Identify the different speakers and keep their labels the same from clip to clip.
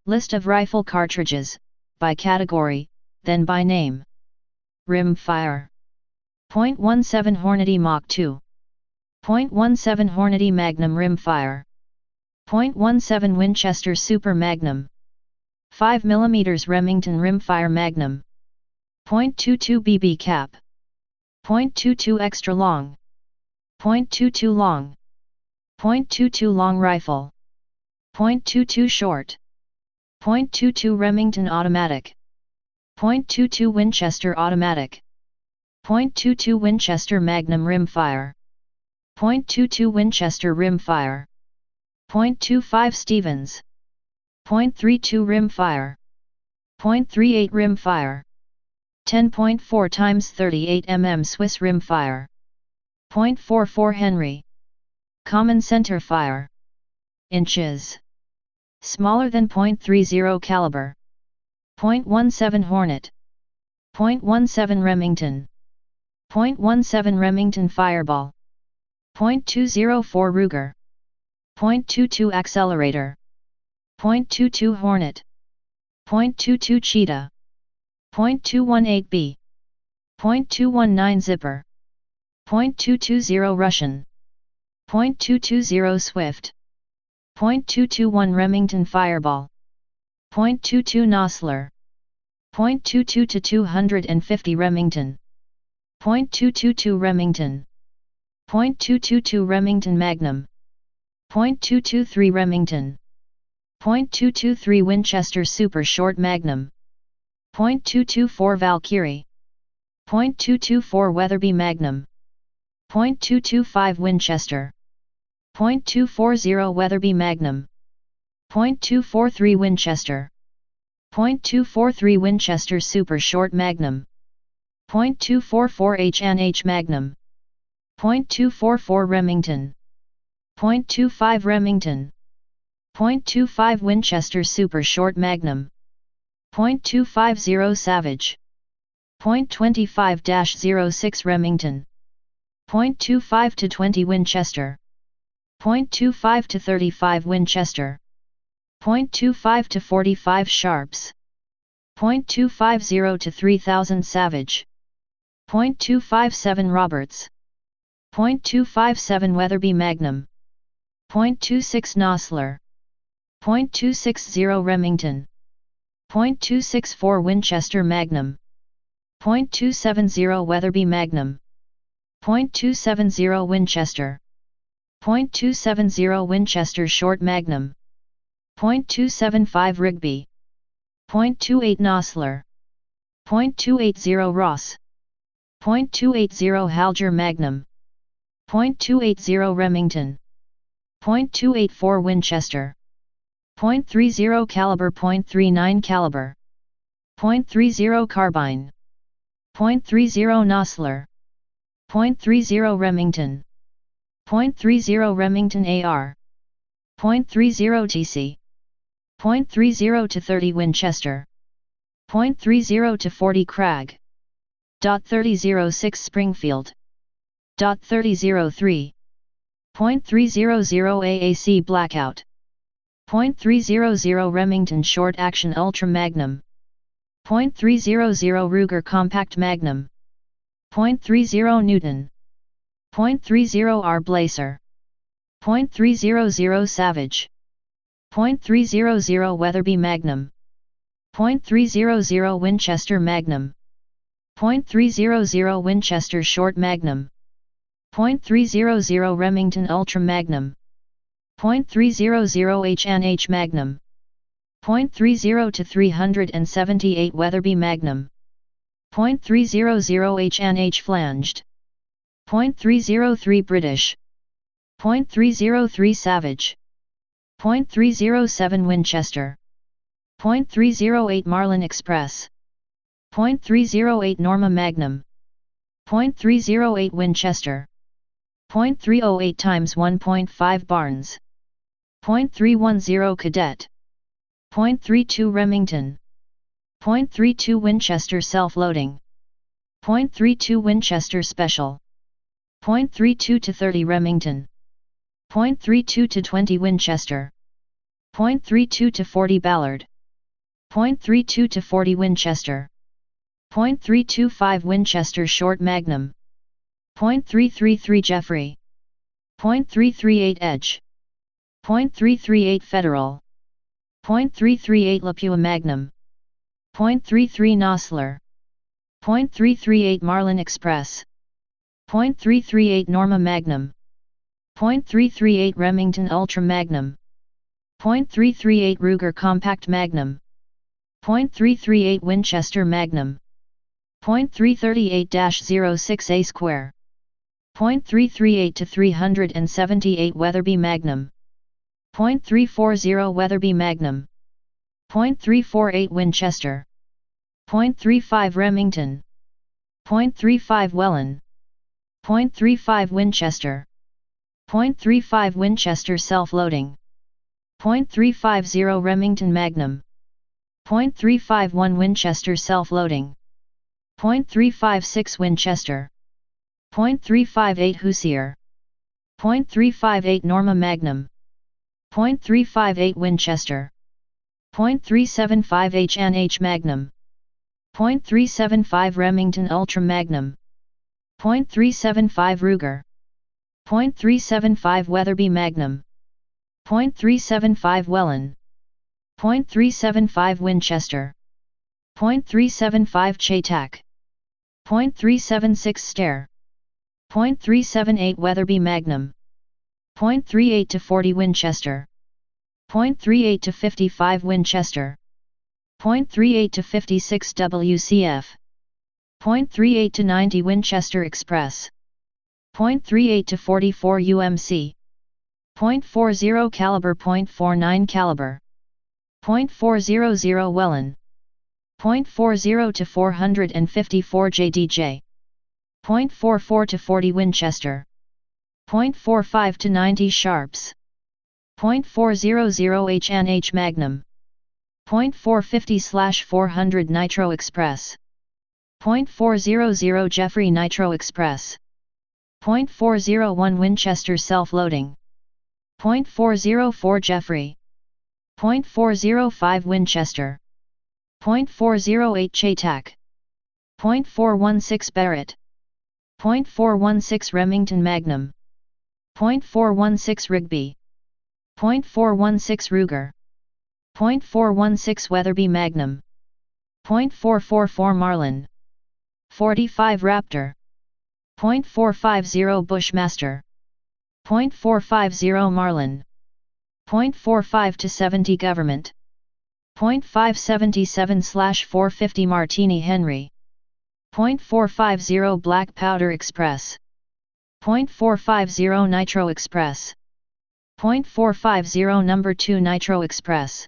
Speaker 1: List of rifle cartridges, by category, then by name. Rimfire. .17 Hornady Mach 2. .17 Hornady Magnum Rimfire. .17 Winchester Super Magnum. 5mm Remington Rimfire Magnum. .22 BB Cap. .22 Extra Long. .22 Long. .22 Long Rifle. .22 Short. .22 Remington Automatic. .22 Winchester Automatic. .22 Winchester Magnum Rimfire. .22 Winchester Rimfire. .25 Stevens. .32 Rimfire. .38 Rimfire. 10.4 x 38 mm Swiss Rimfire. .44 Henry. Common center fire. Inches. Smaller than .30 caliber. .17 Hornet. .17 Remington. .17 Remington Fireball. .204 Ruger. .22 Accelerator. .22 Hornet. .22 Cheetah. .218B. .219 Zipper. .220 Russian. .220 Swift. .221 Remington Fireball. .22 Nosler. .22 to 250 Remington. .222 Remington. .222 Remington Magnum. .223 Remington. .223 Winchester Super Short Magnum. .224 Valkyrie. .224 Weatherby Magnum. .225 Winchester. .240 Weatherby Magnum. .243 Winchester. .243 Winchester Super Short Magnum. .244 H&H Magnum. .244 Remington. .25 Remington. .25 Winchester Super Short Magnum. .250 Savage. .25-06 Remington. .25 to 20 Winchester. .25 to 35 Winchester. .25 to 45 Sharps. .250 to 3000 Savage. .257 Roberts. .257 Weatherby Magnum. .26 Nosler. .260 Remington. .264 Winchester Magnum. .270 Weatherby Magnum. .270 Winchester. .270 Winchester Short Magnum. .275 Rigby. .28 Nosler. .280 Ross. .280 Halger Magnum. .280 Remington. .284 Winchester. .30 caliber. .39 caliber. .30 carbine. .30 Nosler. .30 Remington. .30 Remington AR. .30 TC. .30 to 30 Winchester. .30 to 40 Krag. .3006 Springfield. .3003. .300 AAC Blackout. .300 Remington Short Action Ultra Magnum. .300 Ruger Compact Magnum. .30 Newton. .30 R Blazer. .300 Savage. .300 Weatherby Magnum. .300 Winchester Magnum. .300 Winchester Short Magnum. .300 Remington Ultra Magnum. .300 H&H Magnum. .30 to 378 Weatherby Magnum. .300 H&H Flanged. .303 British. .303 Savage. .307 Winchester. .308 Marlin Express. .308 Norma Magnum. .308 Winchester. .308 x 1.5 Barnes. .310 Cadet. .32 Remington. .32 Winchester Self-Loading. .32 Winchester Special. .32 to 30 Remington. .32 to 20 Winchester. .32 to 40 Ballard. .32 to 40 Winchester. .325 Winchester Short Magnum. .333 Jeffrey. .338 Edge. .338 Federal. .338 Lapua Magnum. .33 Nosler. .338 Marlin Express. .338 Norma Magnum. .338 Remington Ultra Magnum. .338 Ruger Compact Magnum. .338 Winchester Magnum. .338-06 A Square. .338 to 378 Weatherby Magnum. .340 Weatherby Magnum. .348 Winchester. .35 Remington. .35 Wellen. .35 Winchester. .35 Winchester Self-Loading. .350 Remington Magnum. .351 Winchester Self-Loading. .356 Winchester. .358 Hoosier. .358 Norma Magnum. .358 Winchester. .375 H&H Magnum. .375 Remington Ultra Magnum. .375 Ruger. .375 Weatherby Magnum. .375 Wellen. .375 Winchester. .375 Chatak. .376 Stare. .378 Weatherby Magnum. .38 to 40 Winchester. .38 to 55 Winchester. .38 to 56 WCF. .38 to 90 Winchester Express. .38 to 44 UMC. .40 Caliber. .49 Caliber. .400 Wellen. .40 to 454 JDJ. .44 to 40 Winchester. .45 to 90 Sharps. .400 H&H Magnum. .450/400 Nitro Express. .400 Jeffrey Nitro Express. .401 Winchester Self-Loading. .404 Jeffrey. .405 Winchester. .408 Chatak. .416 Barrett. .416 Remington Magnum. .416 Rigby. .416 Ruger. .416 Weatherby Magnum. .444 Marlin. 45 Raptor. .450 Bushmaster. .450 Marlin. .45 to 70 Government. .577/450 Martini Henry. .450 Black Powder Express. .450 Nitro Express. .450 No. 2 Nitro Express.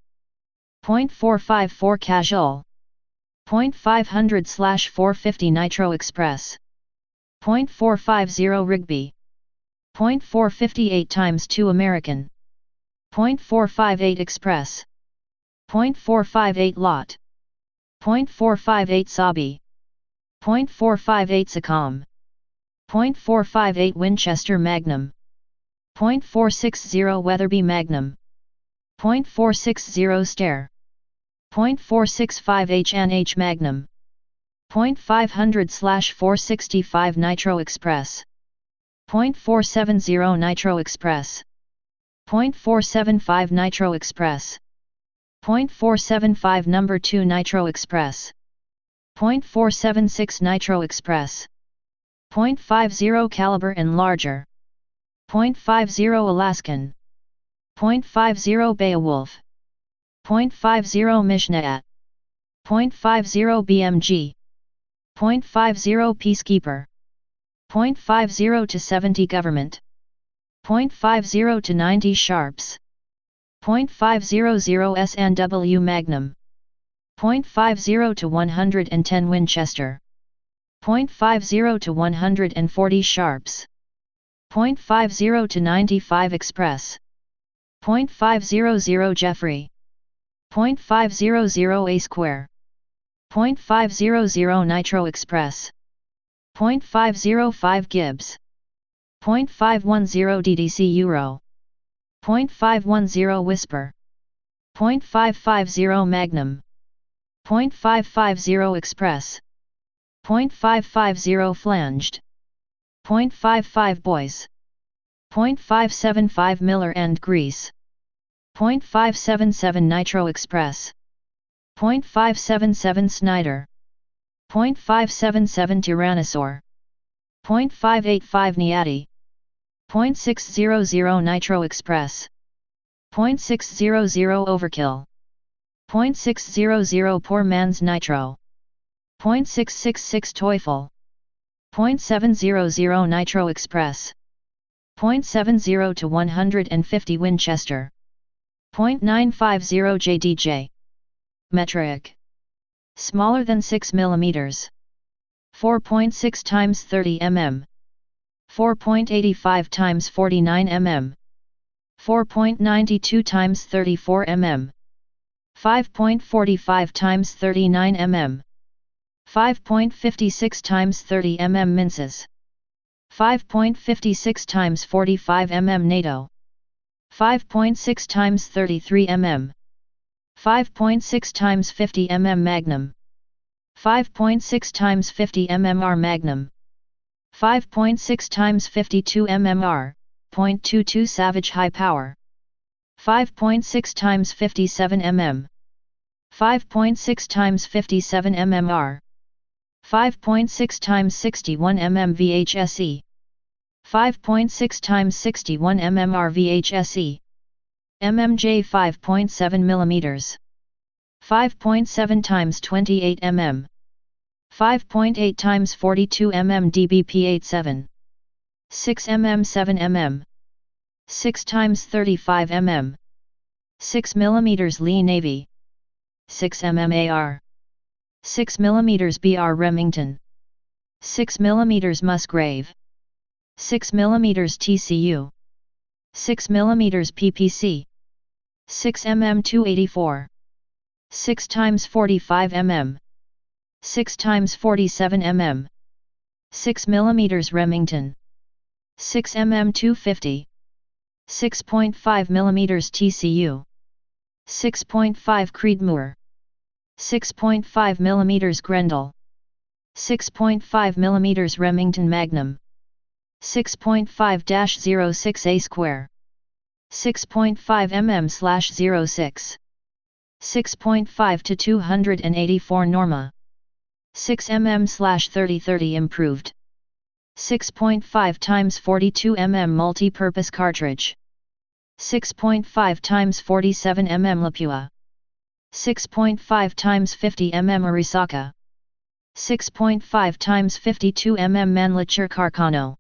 Speaker 1: .454 Casual. .500/450 Nitro Express. .450 Rigby. .458 times 2 American. .458 Express. .458 Lot. .458 Sabi. .458 Sacom. .458 Winchester Magnum. .460 Weatherby Magnum. .460 Stare. .465 H&H Magnum. .500/465 Nitro Express. .470 Nitro Express. .475 Nitro Express. .475 No. 2 Nitro Express. .476 Nitro Express. .50 Caliber and larger. .50 Alaskan. .50 Beowulf. .50 Mishnayat. .50 BMG. .50 Peacekeeper. .50 to 70 Government. .50 to 90 Sharps. .500 S&W Magnum. .50 to 110 Winchester. .50 to 140 Sharps. .50 to 95 Express. .500 Jeffrey. .500 A Square. .500 Nitro Express. .505 Gibbs. .510 DDC Euro. .510 Whisper. .550 Magnum. .550 Express. .550 Flanged. .55 Boys. .575 Miller and Grease. .577 Nitro Express. .577 Snyder. .577 Tyrannosaur. .585 Niatti. .600 Nitro Express. .600 Overkill. .600 Poor Man's Nitro. .666 Teufel. .700 Nitro Express. .70 to 150 Winchester. .950 JDJ. Metric. Smaller than 6 mm. 4.6 times 30 mm. 4.85 times 49 mm. 4.92 times 34 mm. 5.45 times 39 mm. 5.56 times 30 mm Minces. 5.56 times 45 mm NATO. 5.6 times 33 mm. 5.6 times 50 mm Magnum. 5.6 times 50 mmR Magnum. 5.6 times 52 mmR, .22 Savage High Power. 5.6 times 57 mm. 5.6 times 57 mmR. 5.6 times 61 mm VHSE. 5.6 times 61 mmR VHSE. MMJ 5.7 mm. 5.7 times 28 mm. 5.8 times 42 mm DBP87. 6 mm 7 mm. 6 times 35 mm. 6 mm Lee Navy. 6 mm AR. 6 mm BR Remington. 6 mm Musgrave. 6 mm TCU. 6 mm PPC. 6 mm 284. 6 times 45 mm. 6 times 47 mm. 6 mm Remington. 6 mm 250. 6.5 mm TCU. 6.5 Creedmoor. 6.5 mm Grendel. 6.5 mm Remington Magnum. 6.5-06 A square. 6.5 mm/06. 6.5 to 284 Norma. 6 mm/3030 improved. 6.5 times 42 mm multi-purpose cartridge. 6.5 times 47 mm Lapua. 6.5 times 50 mm Arisaka. 6.5 times 52 mm Mannlicher Carcano.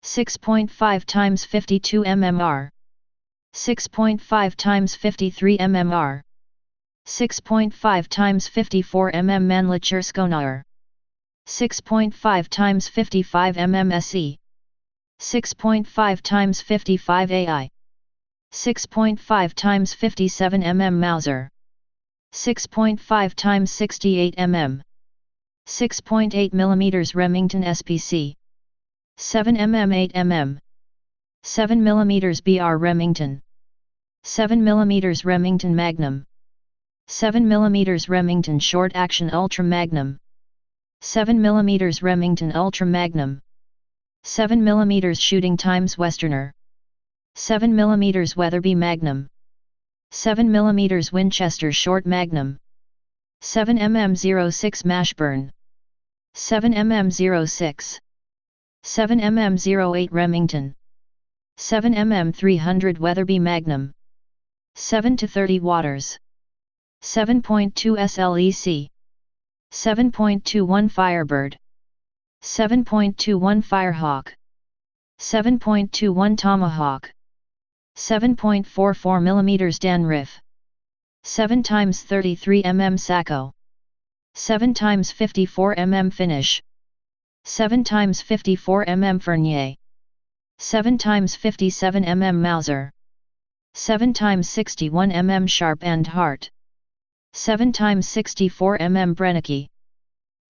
Speaker 1: 6.5 times 52 mmR. 6.5 times 53 mmR. 6.5 times 54 mm Mannlicher Skonar. 6.5 times 55 mm SE. 6.5 times 55 AI. 6.5 times 57 mm Mauser. 6.5 times 68 mm. 6.8 mm Remington SPC. 7 mm 8 mm. 7 mm BR Remington. 7 mm Remington Magnum. 7 mm Remington Short Action Ultra Magnum. 7 mm Remington Ultra Magnum. 7 mm Shooting Times Westerner. 7 mm Weatherby Magnum. 7 mm Winchester Short Magnum. 7 mm 06 Mashburn. 7 mm 06. 7 mm 08 Remington. 7 mm 300 Weatherby Magnum. 7 to 30 Waters. 7.2 SLEC. 7.21 Firebird. 7.21 Firehawk. 7.21 Tomahawk. 7.44 mm Danriff. 7 times 33 mm Sacco. 7 times 54 mm Finish. 7 times 54 mm Fernier. 7 times 57 mm Mauser. 7 times 61 mm Sharp and Hart. 7 times 64 mm Brennecke.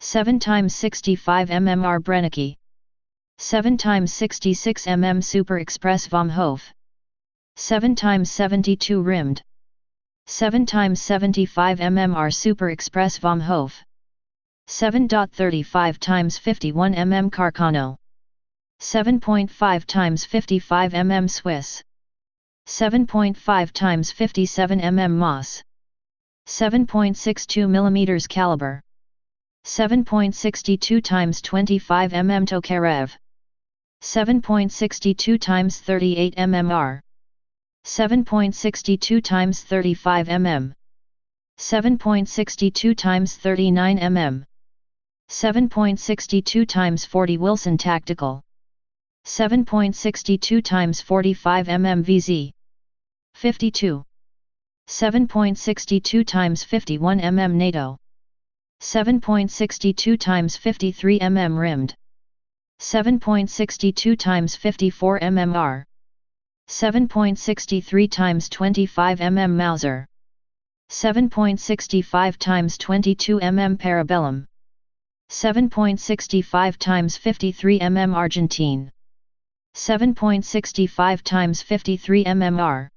Speaker 1: 7 times 65 mm R Brennecke. 7 times 66 mm Super Express vom Hof. 7 times 72 Rimmed. 7 times 75 mmR Super Express vom Hof. 7.35 times 51 mm Carcano. 7.5 times 55 mm Swiss. 7.5 times 57 mm Moss. 7.62 mm Caliber. 7.62 times 25 mm Tokarev. 7.62 times 38 mmR. 7.62 times 35 mm. 7.62 times 39 mm. 7.62 times 40 Wilson Tactical. 7.62 times 45 mm VZ. 52. 7.62 times 51 mm NATO. 7.62 times 53 mm rimmed. 7.62 times 54 mm R. 7.63 times 25 mm Mauser. 7.65 times 22 mm Parabellum. 7.65 times 53 mm Argentine. 7.65 times 53 mm R.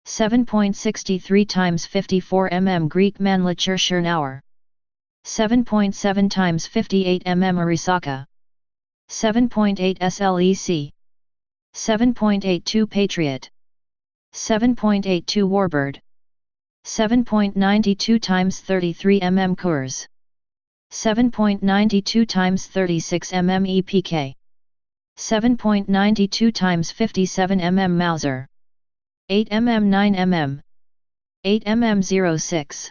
Speaker 1: 7.63 times 54 mm Greek Mannlicher Schernauer. 7.7 times 58 mm Arisaka. 7.8 SLEC. 7.82 Patriot. 7.82 Warbird. 7.92 times 33 mm Kurs. 7.92 times 36 mm EPK. 7.92 times 57 mm Mauser. 8 mm 9 mm. 8 mm 06.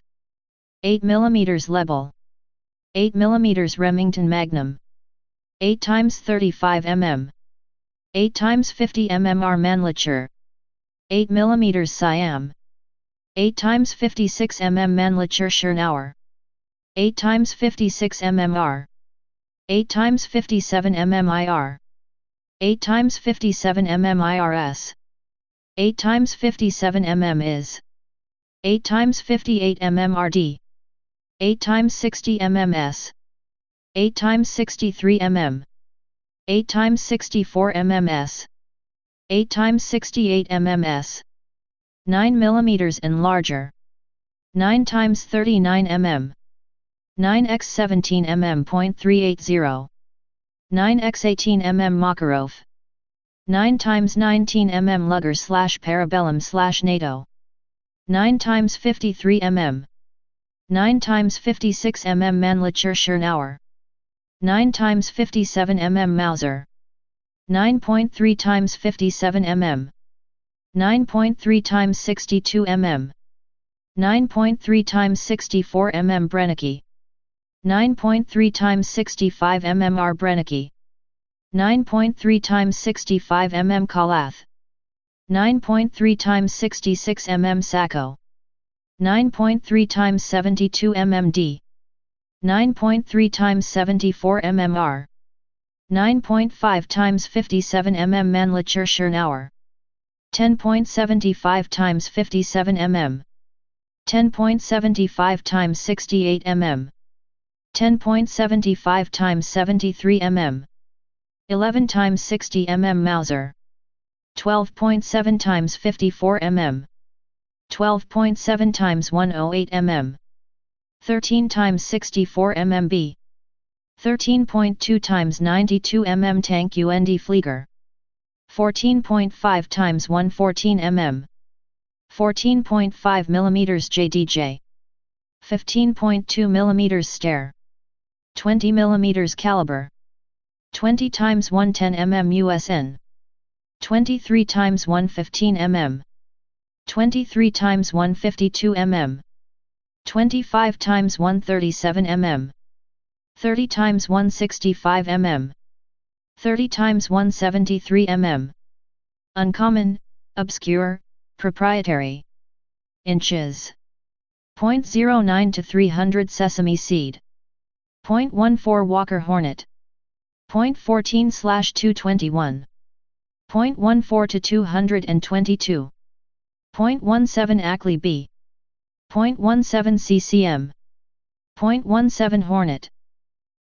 Speaker 1: 8 mm Lebel. 8 mm Remington Magnum. 8 times 35 mm. 8 times 50 mmR Mannlicher. 8 mm Siam. 8 times 56 mm Mannlicher Schernauer. 8 times 56 mmR. 8 times 57 mm IR. 8 times 57 mm IRS. 8 times 57 mm is. 8 times 58 mm RD. 8 times 60 mm S. 8 times 63 mm. 8 times 64 mm S. 8 times 68 mm S. 9 mm and larger. 9 times 39 mm. 9x 17 mm.380. 9x 18 mm Makarov. 9 times 19 mm Luger/Parabellum/NATO. 9 times 53 mm. 9 times 56 mm Mannlicher Schernauer. 9 times 57 mm Mauser. 9.3 times 57 mm. 9.3 times 62 mm. 9.3 times 64 mm Brennecke. 9.3 times 65 mm R Brennecke. 9.3 times 65 mm Kalath. 9.3 times 66 mm Sacco. 9.3 times 72 mm D. 9.3 times 74 mm R. 9.5 times 57 mm Mannlicher Schernauer. 10.75 times 57 mm. 10.75 times 68 mm. 10.75 times 73 mm. 11 times 60 mm Mauser. 12.7 times 54 mm. 12.7 times 108 mm. 13 times 64 mm B. 13.2 times 92 mm Tank UND Flieger. 14.5 times 114 mm. 14.5 mm JDJ. 15.2 mm Steyr. 20 mm Caliber. 20 times 110 mm USN. 23 times 115 mm. 23 times 152 mm. 25 times 137 mm. 30 times 165 mm. 30 times 173 mm. Uncommon, obscure, proprietary. Inches. 0.09 to 300 Sesame seed. 0.14 Walker Hornet. 0.14/221. 0.14 to 222. 0.17 Ackley B. 0.17 CCM. 0.17 Hornet.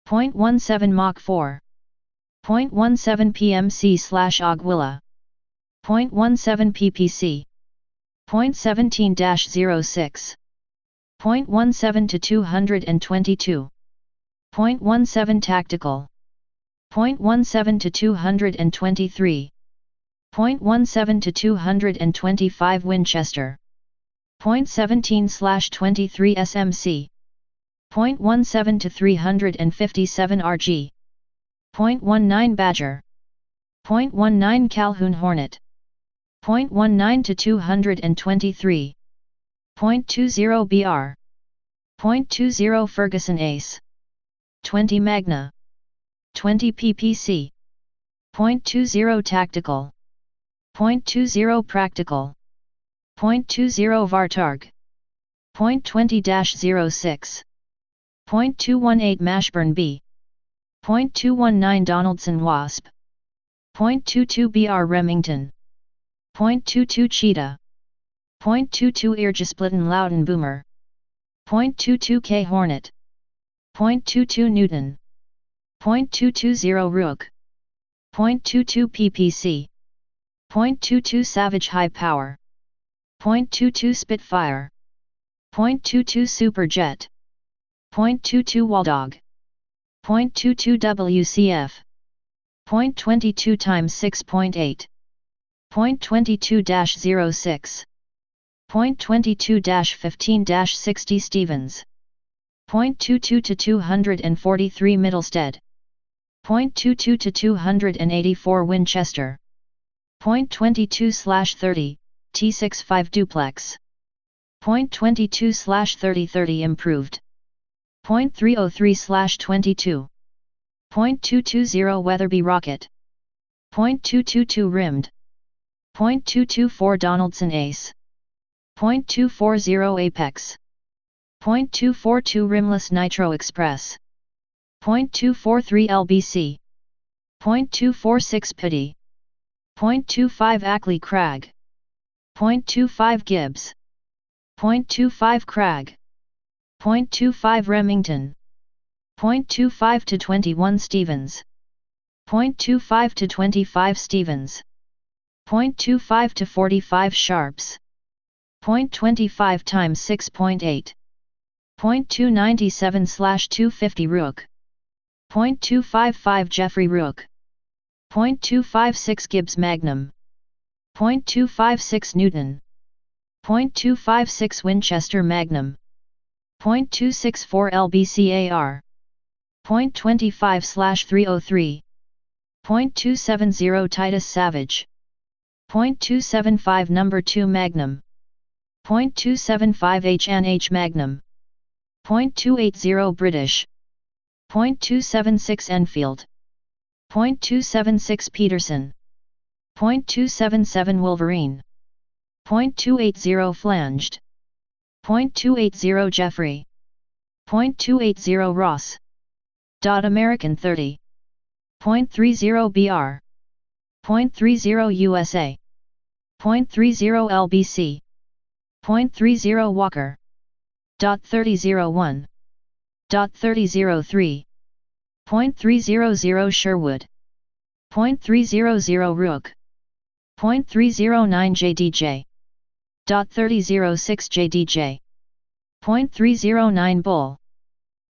Speaker 1: 0.17 Mach 4. 0.17 PMC/Aguila. 0.17 PPC. .17-06. 0.17 to 222. 0.17 Tactical. 0.17 to 223. 0.17 to 225 Winchester. 0.17/23 SMC. 0.17 to 357 RG. 0.19 Badger. 0.19 Calhoun Hornet. 0.19 to 223. 0.20 BR. 0.20 Ferguson Ace. 20 Magna. 20 PPC. 0.20 Tactical. 0.20 Practical. 0.20 Vartarg. 0.20-06. 0.218 Mashburn B. 0.219 Donaldson Wasp. 0.22 BR Remington. 0.22 Cheetah. 0.22 Irgesplitten Loudon Boomer. 0.22 K Hornet. 0.22 Newton. 0.220 Rook. 0.22 PPC. 0.22 Savage High Power. 0.22 Spitfire. 0.22 Superjet. 0.22 Waldog. 0.22 WCF. 0.22 × 6.8. 0.22-06. 0.22-15-60 Stevens. 0.22 to 243 Middlestead. 0.22 to 284 Winchester. 0.22/30, T65 Duplex. 0.22/30 Improved. 0.303/22. 0.220 Weatherby Rocket. 0.222 Rimmed. 0.224 Donaldson Ace. 0.240 Apex. 0.242 Rimless Nitro Express. 0.243 LBC. 0.246 Pity. 0.25 Ackley Crag. 0.25 Gibbs. 0.25 Crag. 0.25 Remington. 0.25 to 21 Stevens. 0.25 to 25 Stevens. 0.25 to 45 Sharps. 0.25 × 6.8. 0.297/250 Rook. 0.255 Jeffrey Rook. 0.256 Gibbs Magnum. 0.256 Newton. 0.256 Winchester Magnum. 0.264 LBCAR. 0.25/303. 0.270 Titus Savage. 0.275 No. 2 Magnum. 0.275 HNH Magnum. 0.280 British. 0.276 Enfield. 0.276 Peterson. 0.277 Wolverine. 0.280 Flanged. 0.280 Jeffrey. 0.280 Ross. American 30. 0.30 BR. 0.30 USA. 0.30 LBC. 0.30 Walker. .3001. .3003. 0.300 Sherwood. 0.300 Rook. 0.309 JDJ. .3006 JDJ. 0.309 Bull.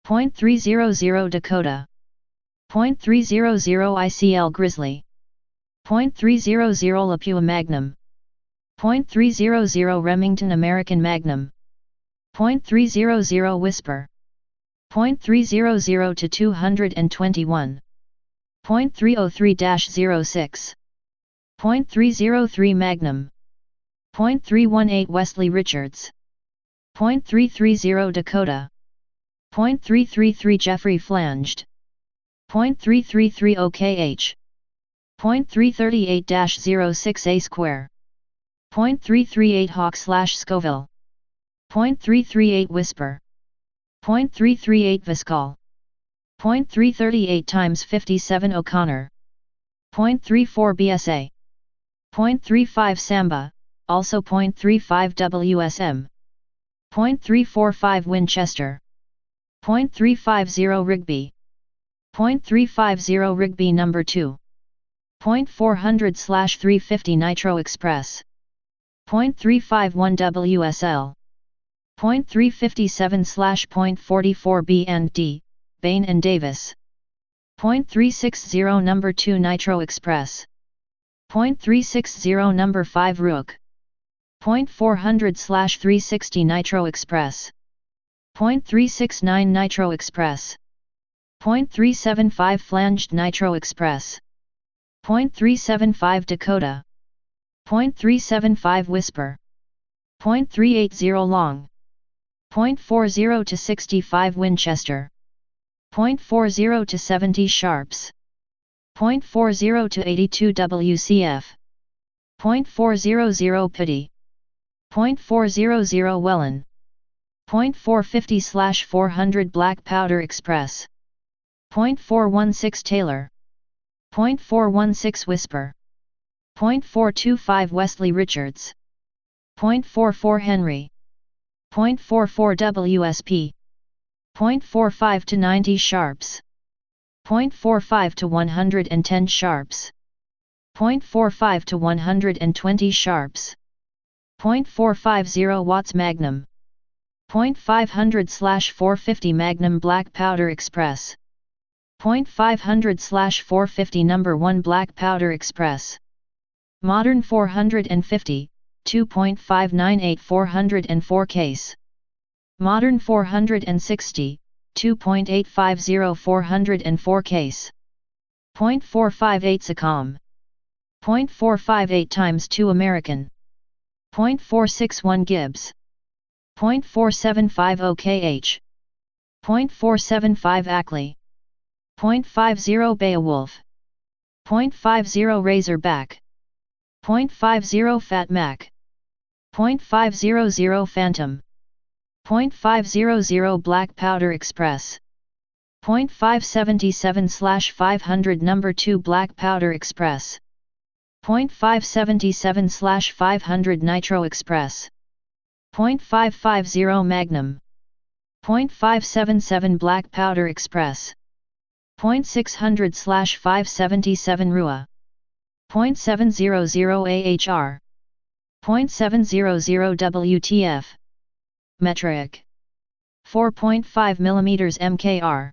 Speaker 1: 0.300 Dakota. 0.300 ICL Grizzly. 0.300 Lapua Magnum. 0.300 Remington American Magnum. 0.300 Whisper. 0.300 to 221. 0.303-06. 0.303 Magnum. 0.318 Wesley Richards. 0.330 Dakota. 0.333 Jeffrey Flanged. 0.333 OKH. 0.338-06 A Square. 0.338 Hawk/Scoville. 0.338 Whisper. 0.338 Viscal. 0.338 × 57 O'Connor. 0.34 BSA. 0.35 Samba, also 0.35 WSM. 0.345 Winchester. 0.350 Rigby. 0.350 Rigby No. 2. 0.400/350 Nitro Express. 0.351 WSL. 0.357/0.44 B&D, Bain and Davis. 0.360 Number 2 Nitro Express. 0.360 Number 5 Rook. 0.400/360 Nitro Express. 0.369 Nitro Express. 0.375 Flanged Nitro Express. 0.375 Dakota. 0.375 Whisper. 0.380 Long. 0.40 to 65 Winchester. 0.40 to 70 Sharps. 0.40 to 82 WCF. 0.400 Pity. 0.400 Wellen. 0.450/400 Black Powder Express. 0.416 Taylor. 0.416 Whisper. 0.425 Wesley Richards. 0.44 Henry. 0.44 WSP. 0.45 to 90 Sharps. 0.45 to 110 Sharps. 0.45 to 120 Sharps. 0.450 Watts Magnum. 0.500/450 Magnum Black Powder Express. 0.500/450 Number 1 Black Powder Express. Modern 450, 2.598 404 case. Modern 460, 2.850 404 case. 0.458 SACOM. 0.458 times 2 American. 0.461 Gibbs. 0.475 OKH. 0.475 Ackley. 0.50 Beowulf. 0.50 Razorback. 0.50 Fat Mac. 0.500 Phantom. 0.500 Black Powder Express. 0.577/500 Number 2 Black Powder Express. 0.577/500 Nitro Express. 0.550 Magnum. 0.577 Black Powder Express. 0.600/577 Rua. 0.700 AHR. 0.700 WTF. Metric. 4.5 mm MKR.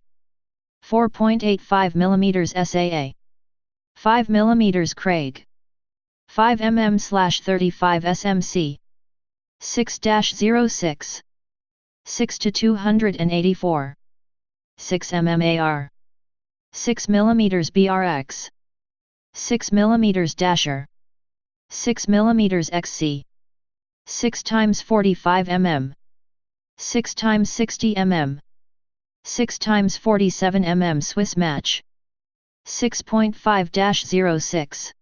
Speaker 1: 4.85 mm SAA. 5 mm Craig. 5 mm/35 SMC. 6-06. 6 to 284. 6 mm AR. 6 mm BRX. 6 mm Dasher. 6 mm XC. 6 x 45 mm. 6 x 60 mm. 6 x 47 mm Swiss Match. 6.5-06.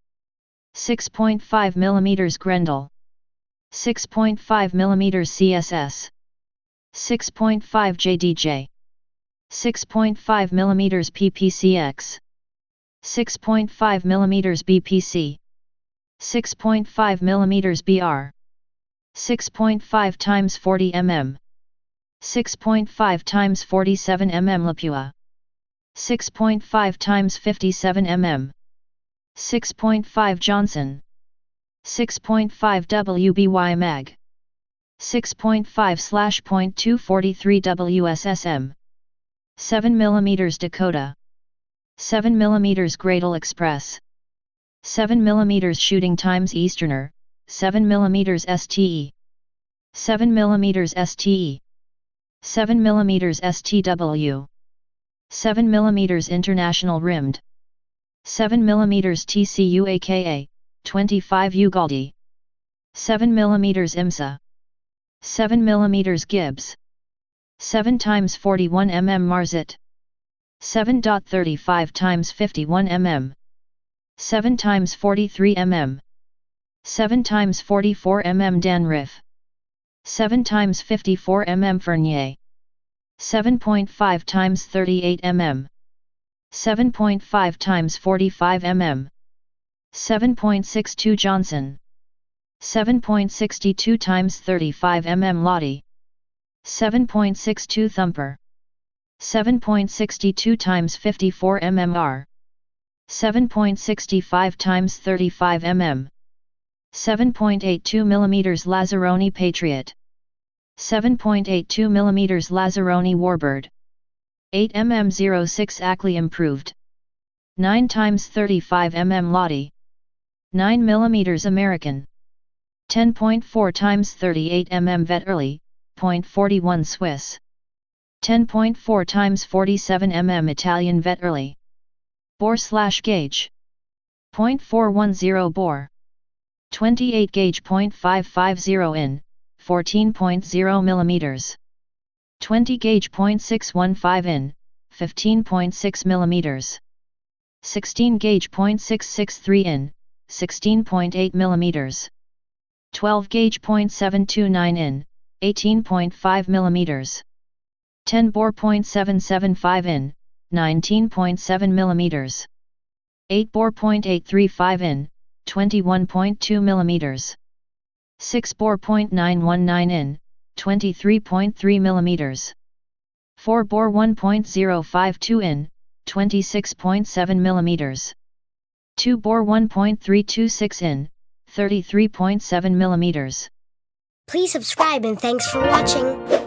Speaker 1: 6.5 mm Grendel. 6.5 mm CSS. 6.5 JDJ. 6.5 mm PPCX. 6.5 mm BPC. 6.5 mm BR. 6.5 x 40 mm. 6.5 x 47 mm Lapua. 6.5 x 57 mm. 6.5 Johnson. 6.5 WBY Mag. 6.5/.243 WSSM. 7 mm Dakota. 7 mm Gradle Express. 7 mm Shooting Times Easterner, 7 mm STE. 7 mm STE. 7 mm STW. 7 mm International Rimmed. 7 mm TCU aka, 25 Ugaldi. 7 mm IMSA. 7 mm Gibbs. 7 x 41 mm Marzit. 7.35 x 51 mm. 7 x 43 mm. 7 x 44 mm Danriff. 7 x 54 mm Fernier. 7.5 x 38 mm. 7.5 x 45 mm. 7.62 Johnson. 7.62 x 35 mm Lottie. 7.62 Thumper. 7.62 x 54 mm R. 7.65 x 35 mm. 7.82 mm Lazzaroni Patriot. 7.82 mm Lazzaroni Warbird. 8 mm 06 Ackley Improved. 9 x 35 mm Lottie. 9 mm American. 10.4 x 38 mm Vetterli, .41 Swiss. 10.4 x 47 mm Italian Vetterli. Bore/gauge. 0.410 bore. 28 gauge. 0.550 in, 14.0 mm. 20 gauge. 0.615 in, 15.6 mm. 16 gauge. 0.663 in, 16.8 mm. 12 gauge. 0.729 in, 18.5 mm. 10 bore. 0.775 in, 19.7 mm. 8 bore. 0.835 in, 21.2 mm. 6 bore. 0.919 in, 23.3 mm. 4 bore. 1.052 in, 26.7 mm. 2 bore. 1.326 in, 33.7 mm.
Speaker 2: Please subscribe and thanks for watching.